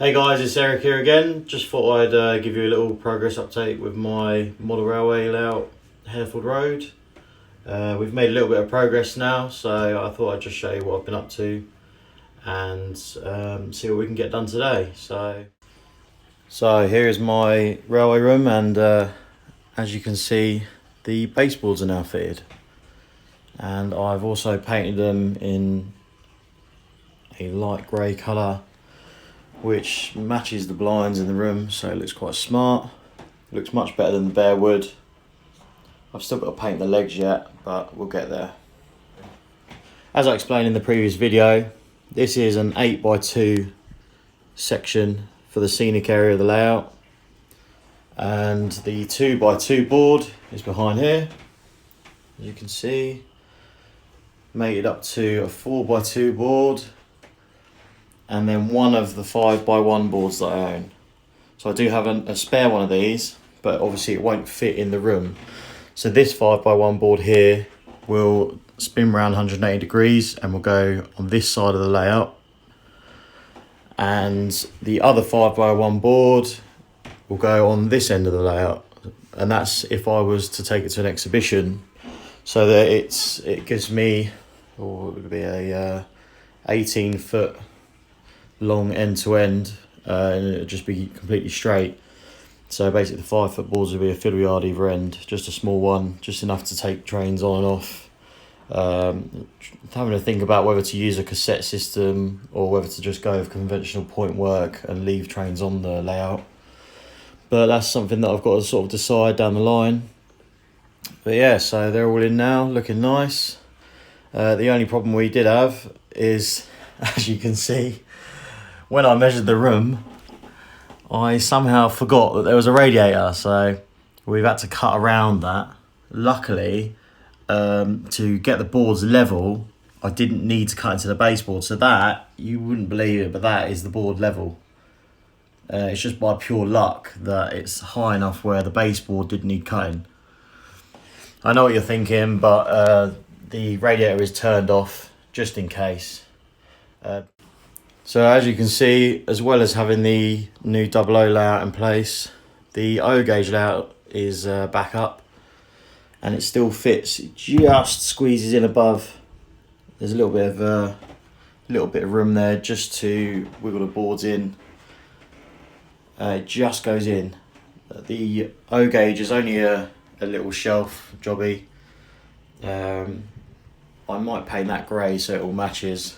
Hey guys, it's Eric here again. Just thought I'd give you a little progress update with my model railway layout, Harefield Road. We've made a little bit of progress now, so I thought I'd just show you what I've been up to and see what we can get done today. So here is my railway room, and as you can see, the baseboards are now fitted. And I've also painted them in a light grey colour, which matches the blinds in the room, so it looks quite smart. It looks much better than the bare wood. I've still got to paint the legs yet, but we'll get there. As I explained in the previous video, this is an 8x2 section for the scenic area of the layout, and the 2x2 board is behind here. As you can see, made it up to a 4x2 board, and then one of the 5x1 boards that I own. So I do have a spare one of these, but obviously it won't fit in the room. So this 5x1 board here will spin around 180 degrees and will go on this side of the layout. And the other 5x1 board will go on this end of the layout. And that's if I was to take it to an exhibition, so that it gives me, or it would be a 18-foot long end to end, and it would just be completely straight. So basically the 5-foot boards would be a fiddle yard either end, just a small one, just enough to take trains on and off. Having to think about whether to use a cassette system or whether to just go with conventional point work and leave trains on the layout. But that's something that I've got to sort of decide down the line. But yeah, so they're all in now, looking nice. The only problem we did have is, as you can see, when I measured the room, I somehow forgot that there was a radiator, so we've had to cut around that. Luckily, to get the boards level, I didn't need to cut into the baseboard, so that, you wouldn't believe it, but that is the board level. It's just by pure luck that it's high enough where the baseboard didn't need cutting. I know what you're thinking, but the radiator is turned off just in case. So as you can see, as well as having the new 00 layout in place, the O gauge layout is back up, and it still fits. It just squeezes in above. There's a little bit of room there just to wiggle the boards in. It just goes in. The O gauge is only a little shelf jobby. I might paint that grey so it all matches.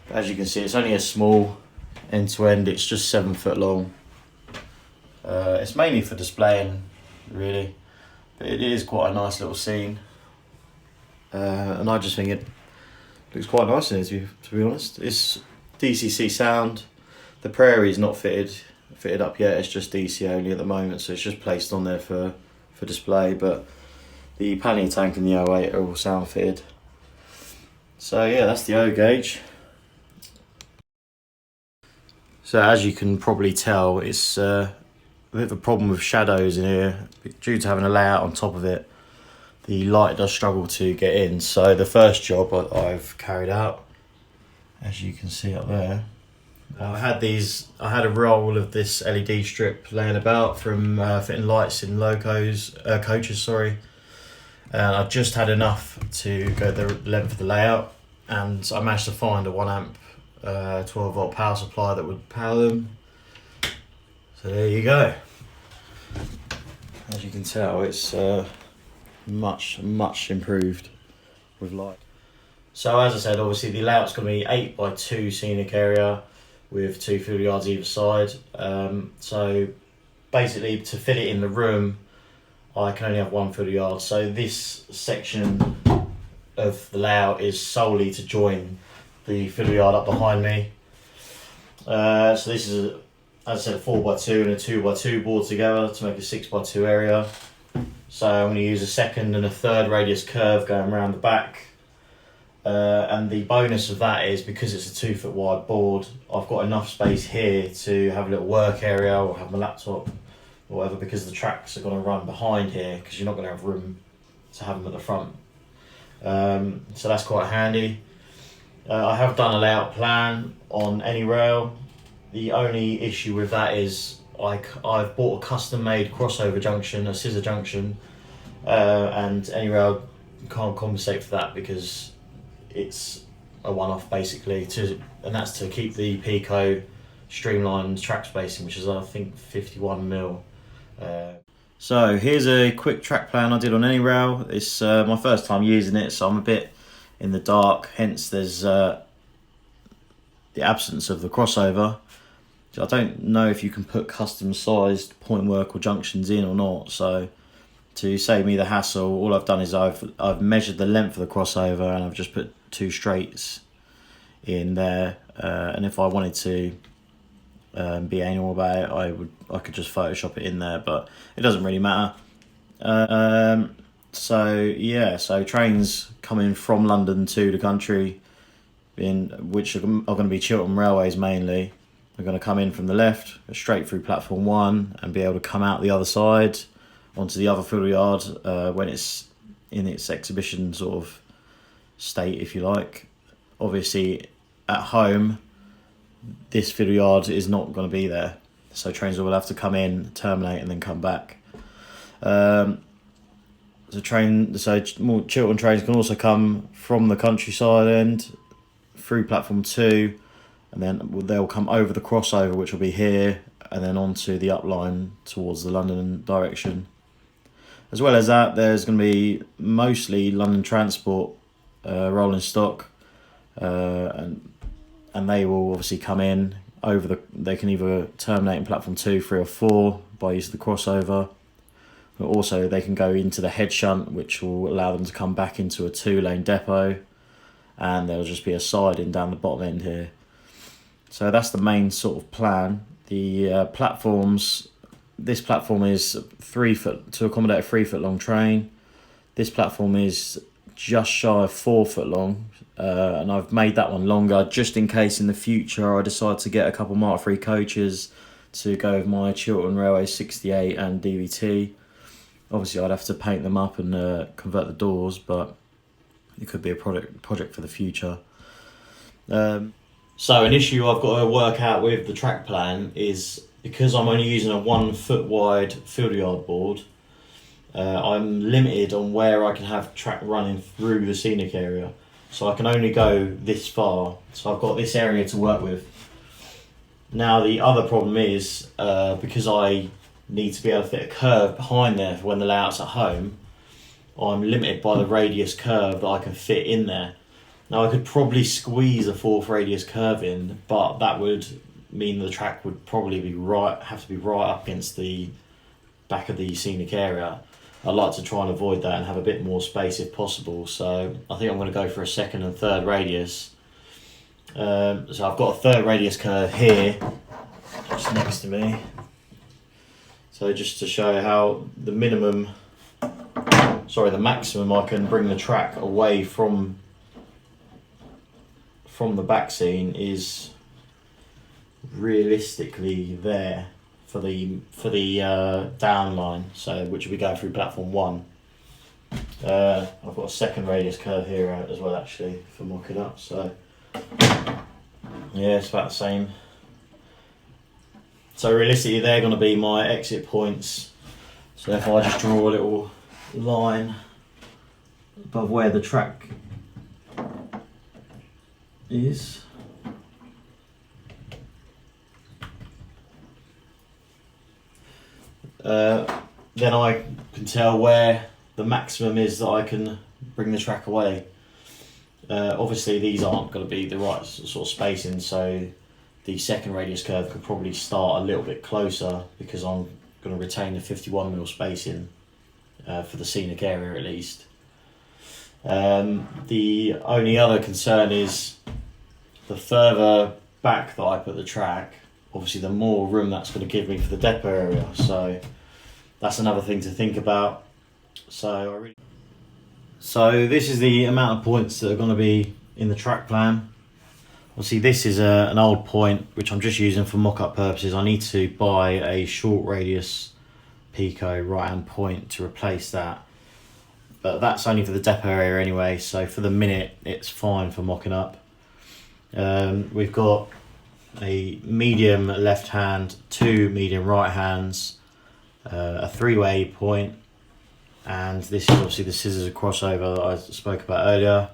But as you can see, it's only a small end to end. It's just 7 foot long. It's mainly for displaying, really, but it is quite a nice little scene. And I just think it looks quite nice in it, to be honest. It's DCC sound. The Prairie is not fitted up yet. It's just DC only at the moment, so it's just placed on there for display. But the panning tank and the 08 are all sound fitted. So yeah, that's the O gauge. So as you can probably tell, it's a bit of a problem with shadows in here. Due to having a layout on top of it, the light does struggle to get in. So the first job I've carried out, as you can see up there, I had a roll of this LED strip laying about from fitting lights in coaches, and I just had enough to go the length of the layout, and I managed to find a 1 amp 12 volt power supply that would power them. So there you go. As you can tell, it's much improved with light. So as I said, obviously the layout's going to be 8x2 scenic area with 2 fiddle yards either side. So basically, to fit it in the room, I can only have 1 fiddle yard. So this section of the layout is solely to join the fiddle yard up behind me. So this is, as I said, a 4x2 and a 2x2 board together to make a 6x2 area. So I'm going to use a second and a third radius curve going around the back. And the bonus of that is, because it's a 2 foot wide board, I've got enough space here to have a little work area or have my laptop or whatever, because the tracks are going to run behind here, because you're not going to have room to have them at the front. So that's quite handy. I have done a layout plan on any rail The only issue with that is I've bought a custom-made crossover junction, a scissor junction, and anyway I can't compensate for that because it's a one-off basically, and that's to keep the Pico streamlined track spacing, which is I think 51mm. So here's a quick track plan I did on AnyRail. It's my first time using it, so I'm a bit in the dark, hence there's the absence of the crossover. So I don't know if you can put custom sized point work or junctions in or not, so to save me the hassle, all I've done is I've measured the length of the crossover and I've just put 2 straights in there, and if I wanted to be anal about it, I could just Photoshop it in there, but it doesn't really matter. So trains coming from London to the country, which are going to be Chiltern Railways mainly. They're going to come in from the left, go straight through platform 1 and be able to come out the other side onto the other field yard when it's in its exhibition sort of state, if you like. Obviously at home this field yard is not going to be there, so trains will have to come in, terminate and then come back. So more Chiltern trains can also come from the countryside end through platform 2, and then they'll come over the crossover, which will be here, and then onto the upline towards the London direction. As well as that, there's going to be mostly London Transport rolling stock, and they will obviously come in over they can either terminate in platform 2, 3 or 4 by use of the crossover, but also they can go into the head shunt, which will allow them to come back into a 2-lane depot, and there'll just be a siding down the bottom end here. So that's the main sort of plan. The platforms, this platform is 3 foot to accommodate a 3 foot long train. This platform is just shy of 4 foot long, and I've made that one longer just in case in the future I decide to get a couple Mark 3 coaches to go with my Chiltern Railway 68 and DVT. Obviously I'd have to paint them up and convert the doors, but it could be a project for the future. So an issue I've got to work out with the track plan is, because I'm only using a 1 foot wide field yard board, I'm limited on where I can have track running through the scenic area. So I can only go this far. So I've got this area to work with. Now the other problem is, because I need to be able to fit a curve behind there for when the layout's at home, I'm limited by the radius curve that I can fit in there. Now I could probably squeeze a 4th radius curve in, but that would mean the track would probably have to be right up against the back of the scenic area. I'd like to try and avoid that and have a bit more space if possible, so I think I'm going to go for a 2nd and 3rd radius. So I've got a 3rd radius curve here, just next to me. So just to show how the maximum I can bring the track away from the back scene is realistically there for the down line, so which will be going through platform 1. I've got a 2nd radius curve here as well actually for mocking up, so yeah, it's about the same. So realistically they're going to be my exit points, so if I just draw a little line above where the track is, then I can tell where the maximum is that I can bring the track away. Obviously these aren't going to be the right sort of spacing, so the 2nd radius curve could probably start a little bit closer because I'm going to retain the 51mm spacing for the scenic area at least. The only other concern is the further back that I put the track, obviously the more room that's going to give me for the depot area, so that's another thing to think about. So this is the amount of points that are going to be in the track plan. Obviously this is an old point which I'm just using for mock-up purposes. I need to buy a short radius Pico right hand point to replace that, but that's only for the depot area anyway, so for the minute it's fine for mocking up. We've got a medium left hand, 2 medium right hands, a 3-way point, and this is obviously the scissors crossover that I spoke about earlier.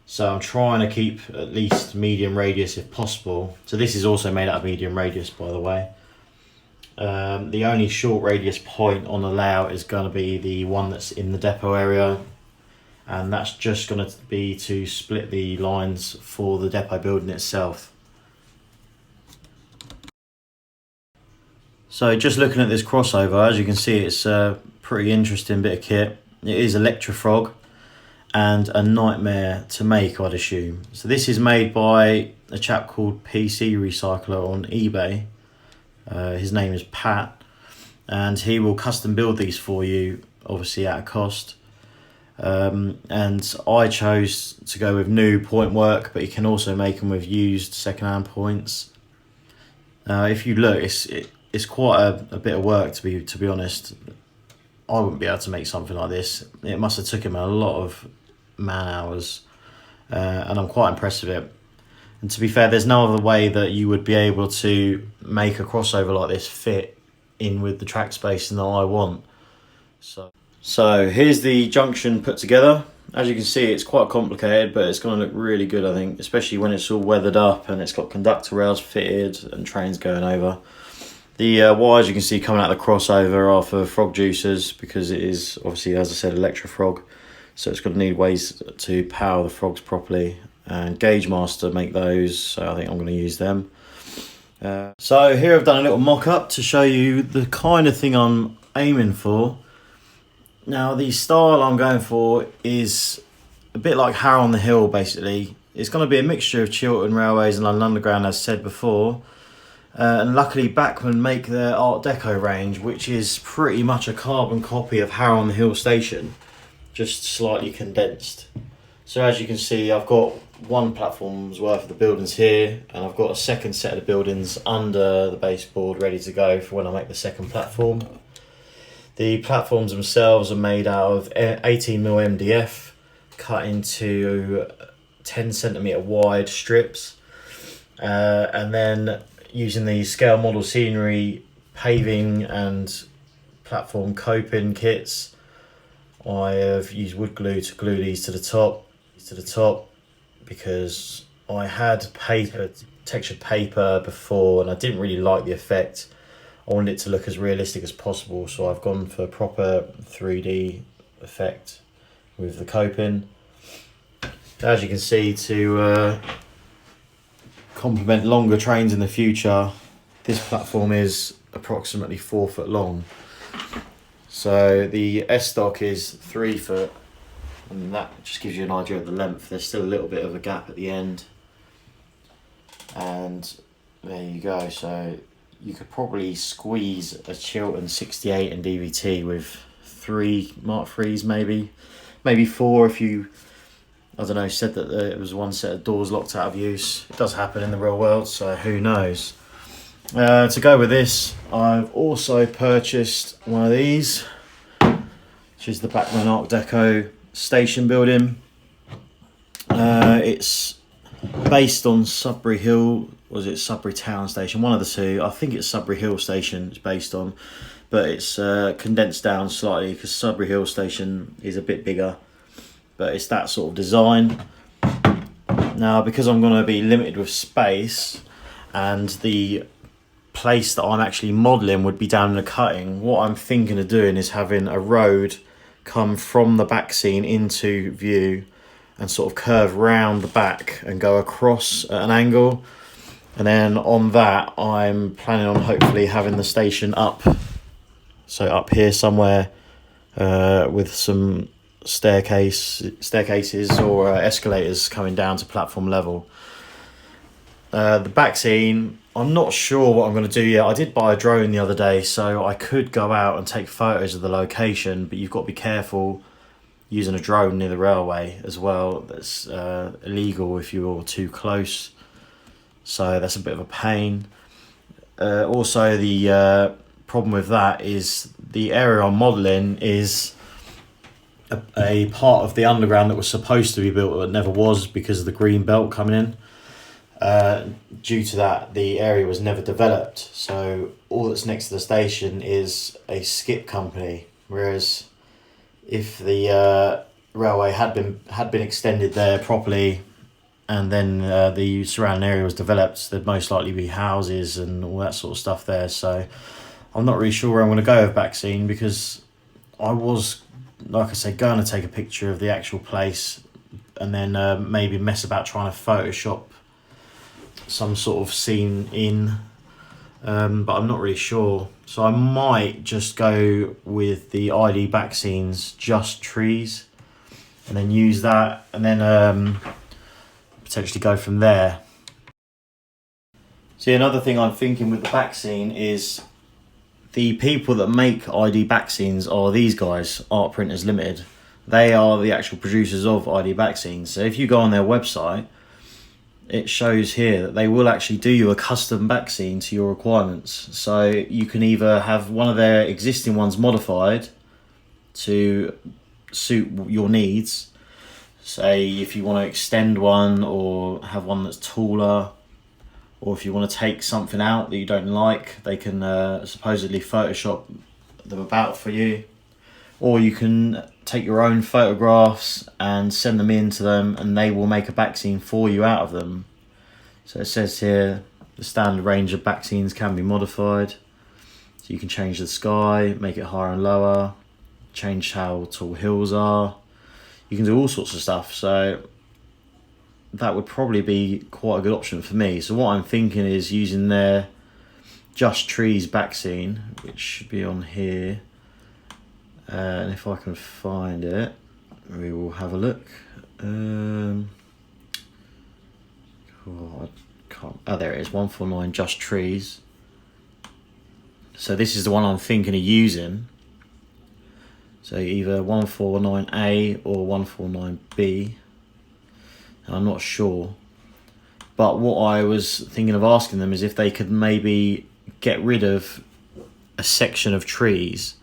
So I'm trying to keep at least medium radius if possible. So this is also made out of medium radius, by the way. The only short radius point on the layout is going to be the one that's in the depot area, and that's just going to be to split the lines for the depot building itself. So just looking at this crossover, as you can see, it's a pretty interesting bit of kit. It is Electrofrog, and a nightmare to make, I'd assume. So this is made by a chap called PC Recycler on eBay. His name is Pat, and he will custom build these for you, obviously at a cost. And I chose to go with new point work, but you can also make them with used second-hand points. If you look, it's quite a bit of work, to be honest. I wouldn't be able to make something like this. It must have took him a lot of man hours, and I'm quite impressed with it. And to be fair, there's no other way that you would be able to make a crossover like this fit in with the track spacing that I want. So here's the junction put together. As you can see, it's quite complicated, but it's going to look really good, I think, especially when it's all weathered up and it's got conductor rails fitted and trains going over. The wires you can see coming out of the crossover are for frog juicers, because it is obviously, as I said, Electrofrog, so it's going to need ways to power the frogs properly, and Gauge Master make those, so I think I'm going to use them. So here I've done a little mock-up to show you the kind of thing I'm aiming for. Now the style I'm going for is a bit like Harrow on the Hill, basically. It's going to be a mixture of Chiltern Railways and London Underground, as said before. And luckily Bachmann make their Art Deco range, which is pretty much a carbon copy of Harrow on the Hill station, just slightly condensed. So as you can see, I've got one platform's worth of the buildings here, and I've got a second set of the buildings under the baseboard ready to go for when I make the second platform. The platforms themselves are made out of 18mm MDF cut into 10cm wide strips, and then using the scale model scenery paving and platform coping kits, I have used wood glue to glue these to the top, because I had textured paper before and I didn't really like the effect. I wanted it to look as realistic as possible, so I've gone for a proper 3D effect with the coping. As you can see, to complement longer trains in the future, this platform is approximately 4 foot long. So the S-stock is 3 foot, and that just gives you an idea of the length. There's still a little bit of a gap at the end, and there you go. So you could probably squeeze a Chiltern 68 in DVT with 3 Mark 3s, maybe 4 if you, I don't know, said that it was one set of doors locked out of use. It does happen in the real world, so who knows. To go with this, I've also purchased one of these, which is the Bachmann Art Deco station building. It's based on Sudbury Hill, was it Sudbury Town Station? One of the two. I think it's Sudbury Hill Station it's based on, but it's condensed down slightly because Sudbury Hill Station is a bit bigger, but it's that sort of design. Now, because I'm going to be limited with space, and the place that I'm actually modelling would be down in the cutting, what I'm thinking of doing is having a road come from the back scene into view and sort of curve round the back and go across at an angle, and then on that I'm planning on hopefully having the station up, so up here somewhere, with some staircases or escalators coming down to platform level. The back scene, I'm not sure what I'm going to do yet. I did buy a drone the other day, so I could go out and take photos of the location, but you've got to be careful using a drone near the railway as well. That's illegal if you're too close, so that's a bit of a pain. Also, the problem with that is the area I'm modelling is a part of the underground that was supposed to be built but never was because of the green belt coming in. Due to that, the area was never developed, so all that's next to the station is a skip company, whereas if the railway had been extended there properly, and then the surrounding area was developed, there'd most likely be houses and all that sort of stuff there. So I'm not really sure where I'm going to go with Backseen, because I was, like I say, going to take a picture of the actual place and then maybe mess about trying to Photoshop some sort of scene in, but I'm not really sure. So I might just go with the ID Backseen's Just Trees and then use that, and then potentially go from there. See, another thing I'm thinking with the Backseen is the people that make ID Backseens are these guys, Art Printers Limited. They are the actual producers of ID Backseens. So if you go on their website, it shows here that they will actually do you a custom backscene to your requirements. So you can either have one of their existing ones modified to suit your needs. Say if you want to extend one or have one that's taller, or if you want to take something out that you don't like, they can supposedly Photoshop them about for you. Or you can take your own photographs and send them in to them, and they will make a backscene for you out of them. So it says here, the standard range of backscenes can be modified. So you can change the sky, make it higher and lower, change how tall hills are. You can do all sorts of stuff. So that would probably be quite a good option for me. So what I'm thinking is using their Just Trees backscene, which should be on here. And if I can find it, we will have a look. I can't. Oh, there it is. 149 Just Trees. So this is the one I'm thinking of using. So either 149A or 149B. And I'm not sure. But what I was thinking of asking them is if they could maybe get rid of a section of trees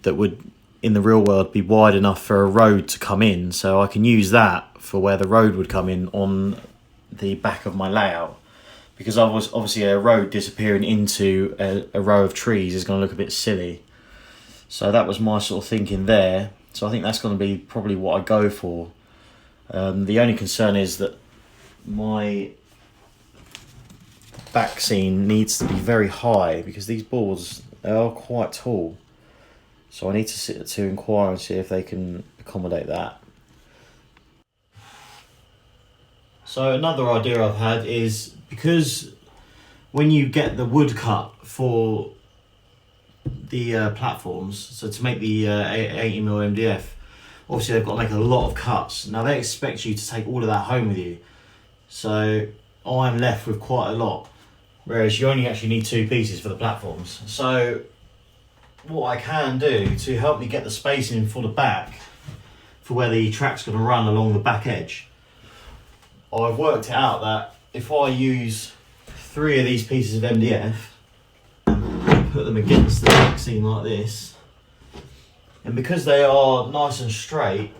that would, in the real world, be wide enough for a road to come in. So I can use that for where the road would come in on the back of my layout. Because obviously a road disappearing into a row of trees is going to look a bit silly. So that was my sort of thinking there. So I think that's going to be probably what I go for. The only concern is that my backscene needs to be very high, because these boards, they are quite tall. So I need to inquire and see if they can accommodate that. So another idea I've had is, because when you get the wood cut for the platforms, so to make the 80mm MDF, obviously they've got to make a lot of cuts. Now they expect you to take all of that home with you. So I'm left with quite a lot, whereas you only actually need 2 pieces for the platforms. So what I can do to help me get the spacing for the back, for where the track's going to run along the back edge, I've worked it out that if I use 3 of these pieces of MDF and put them against the backscene like this, and because they are nice and straight,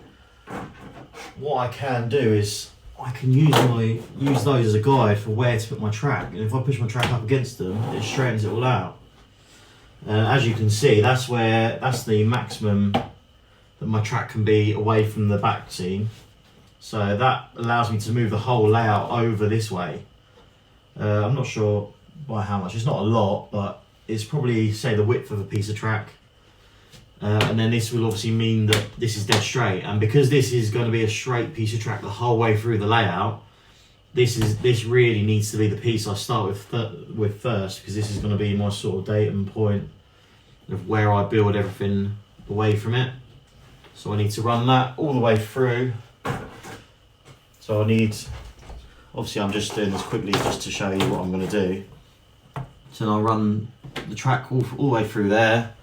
what I can do is I can use those as a guide for where to put my track, and if I push my track up against them, it straightens it all out. As you can see, that's the maximum that my track can be away from the back scene. So that allows me to move the whole layout over this way. I'm not sure by how much. It's not a lot, but it's probably, say, the width of a piece of track. And then this will obviously mean that this is dead straight. And because this is going to be a straight piece of track the whole way through the layout, this really needs to be the piece I start with first, because this is going to be my sort of datum point of where I build everything away from it. So I need to run that all the way through. So I need, obviously I'm just doing this quickly just to show you what I'm going to do. So I'll run the track all the way through there.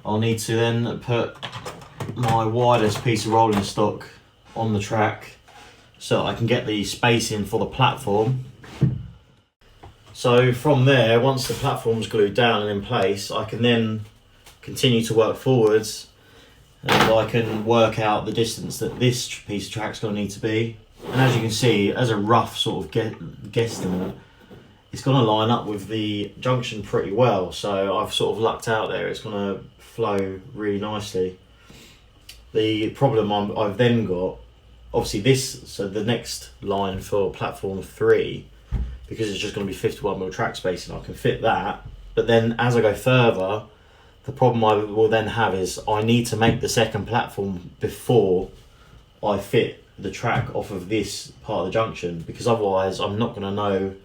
I'll need to then put my widest piece of rolling stock on the track so I can get the spacing for the platform. So from there, once the platform's glued down and in place, I can then continue to work forwards, and I can work out the distance that this piece of track's going to need to be. And as you can see, as a rough sort of guesstimate, it's going to line up with the junction pretty well. So I've sort of lucked out there. It's going to flow really nicely. The problem I've then got, obviously so the next line for platform 3, because it's just going to be 51mm track spacing, I can fit that. But then as I go further, the problem I will then have is I need to make the second platform before I fit the track off of this part of the junction, because otherwise I'm not going to know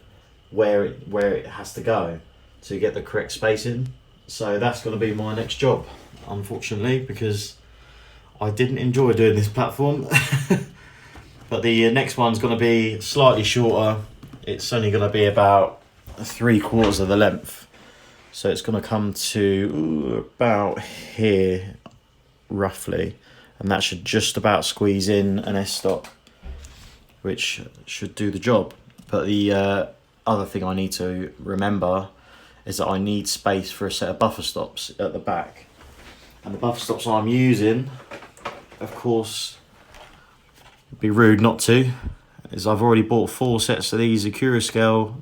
where it has to go to get the correct spacing. So that's going to be my next job, unfortunately, because I didn't enjoy doing this platform. But the next one's going to be slightly shorter. It's only going to be about 3/4 of the length. So it's going to come to about here, roughly. And that should just about squeeze in an S-stop, which should do the job. But the other thing I need to remember is that I need space for a set of buffer stops at the back. And the buffer stops I'm using, of course, it'd be rude not to, is I've already bought 4 sets of these Accurascale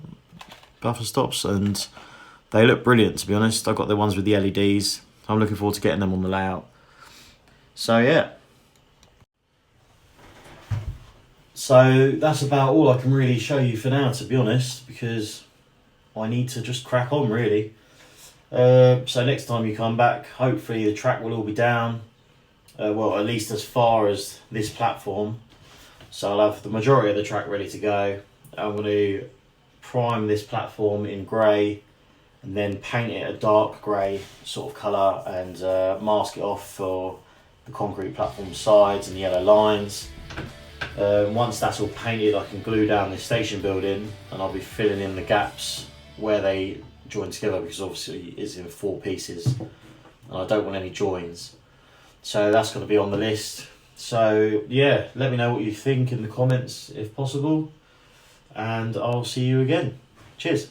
buffer stops, and they look brilliant, to be honest. I've got the ones with the LEDs. I'm looking forward to getting them on the layout. So yeah. So that's about all I can really show you for now, to be honest, because I need to just crack on, really. So next time you come back, hopefully the track will all be down. Well, at least as far as this platform. So I'll have the majority of the track ready to go. I'm going to prime this platform in grey and then paint it a dark grey sort of colour and mask it off for the concrete platform sides and the yellow lines. Once that's all painted, I can glue down this station building, and I'll be filling in the gaps where they join together, because obviously it's in 4 pieces and I don't want any joins. So that's going to be on the list. So yeah, let me know what you think in the comments if possible, and I'll see you again. Cheers.